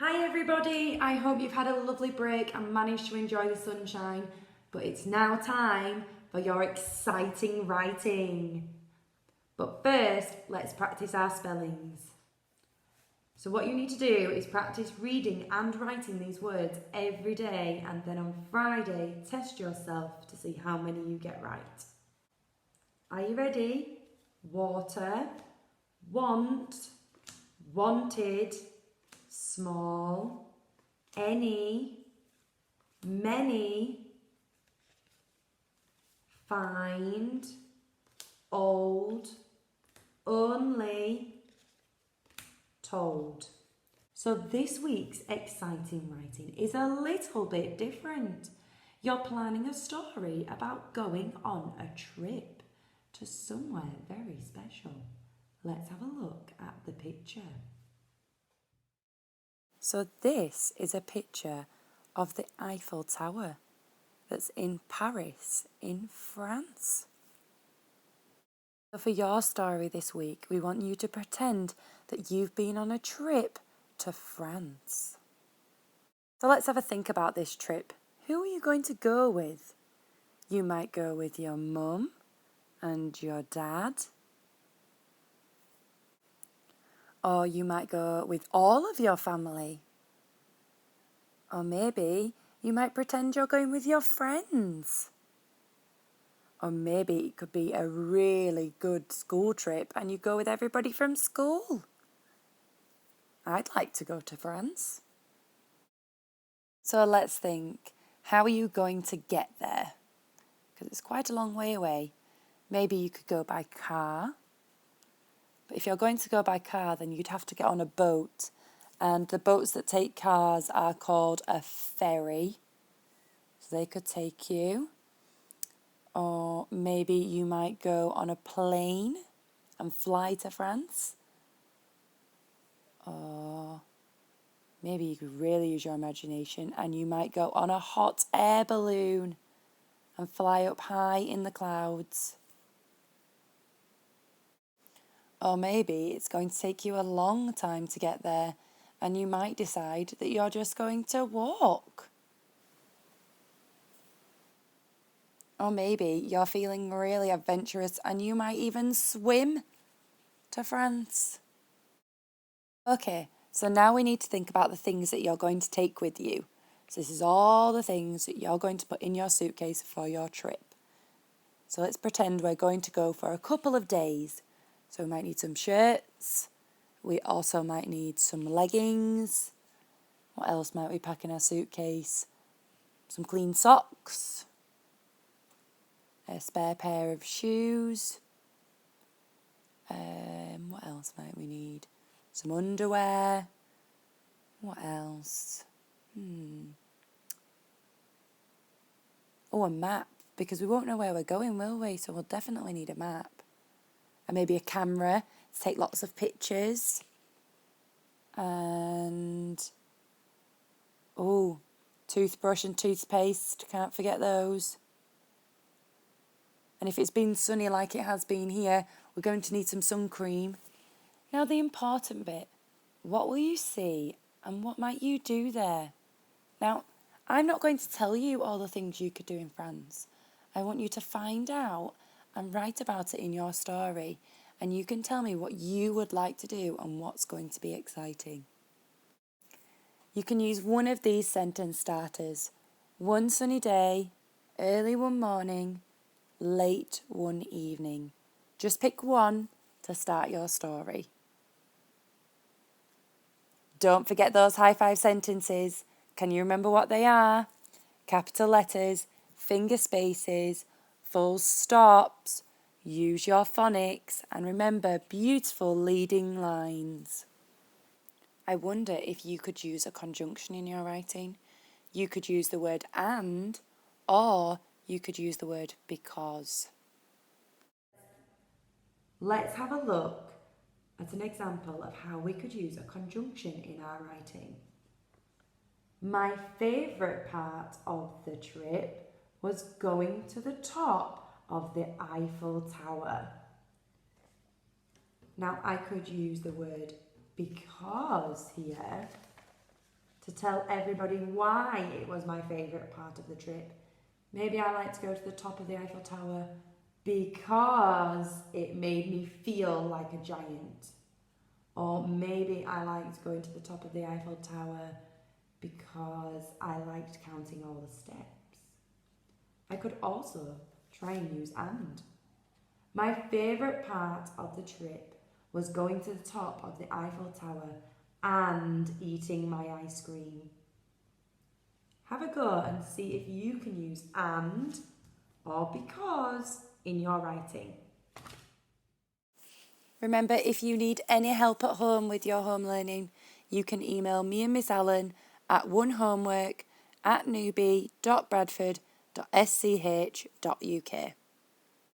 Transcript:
Hi everybody, I hope you've had a lovely break and managed to enjoy the sunshine, but it's now time for your exciting writing. But first, let's practice our spellings. So what you need to do is practice reading and writing these words every day, and then on Friday, test yourself to see how many you get right. Are you ready? Water, want, wanted, small, any, many, find, old, only, told. So this week's exciting writing is a little bit different. You're planning a story about going on a trip to somewhere very special. Let's have a look at the picture. So this is a picture of the Eiffel Tower that's in Paris, in France. So for your story this week, we want you to pretend that you've been on a trip to France. So let's have a think about this trip. Who are you going to go with? You might go with your mum and your dad. Or you might go with all of your family. Or maybe you might pretend you're going with your friends. Or maybe it could be a really good school trip and you go with everybody from school. I'd like to go to France. So let's think, how are you going to get there? Because it's quite a long way away. Maybe you could go by car. But if you're going to go by car, then you'd have to get on a boat. And the boats that take cars are called a ferry. So they could take you. Or maybe you might go on a plane and fly to France. Or maybe you could really use your imagination and you might go on a hot air balloon and fly up high in the clouds. Or maybe it's going to take you a long time to get there and you might decide that you're just going to walk. Or maybe you're feeling really adventurous and you might even swim to France. Okay, so now we need to think about the things that you're going to take with you. So this is all the things that you're going to put in your suitcase for your trip. So let's pretend we're going to go for a couple of days. So we might need some shirts. We also might need some leggings. What else might we pack in our suitcase? Some clean socks. A spare pair of shoes. What else might we need? Some underwear. What else? Oh, a map, because we won't know where we're going, will we? So we'll definitely need a map. And maybe a camera to take lots of pictures. And, toothbrush and toothpaste, can't forget those. And if it's been sunny like it has been here, we're going to need some sun cream. Now the important bit, what will you see and what might you do there? Now, I'm not going to tell you all the things you could do in France. I want you to find out and write about it in your story, and you can tell me what you would like to do and what's going to be exciting. You can use one of these sentence starters. One sunny day, early one morning, late one evening. Just pick one to start your story. Don't forget those high five sentences. Can you remember what they are? Capital letters, finger spaces, full stops, use your phonics, and remember beautiful leading lines. I wonder if you could use a conjunction in your writing. You could use the word and, or you could use the word because. Let's have a look at an example of how we could use a conjunction in our writing. My favourite part of the trip was going to the top of the Eiffel Tower. Now I could use the word because here, to tell everybody why it was my favourite part of the trip. Maybe I like to go to the top of the Eiffel Tower because it made me feel like a giant. Or maybe I liked going to the top of the Eiffel Tower because I liked counting all the steps. I could also try and use and. My favourite part of the trip was going to the top of the Eiffel Tower and eating my ice cream. Have a go and see if you can use and or because in your writing. Remember, if you need any help at home with your home learning, you can email me and Miss Allen at onehomework@newbie.bradford.sch.uk.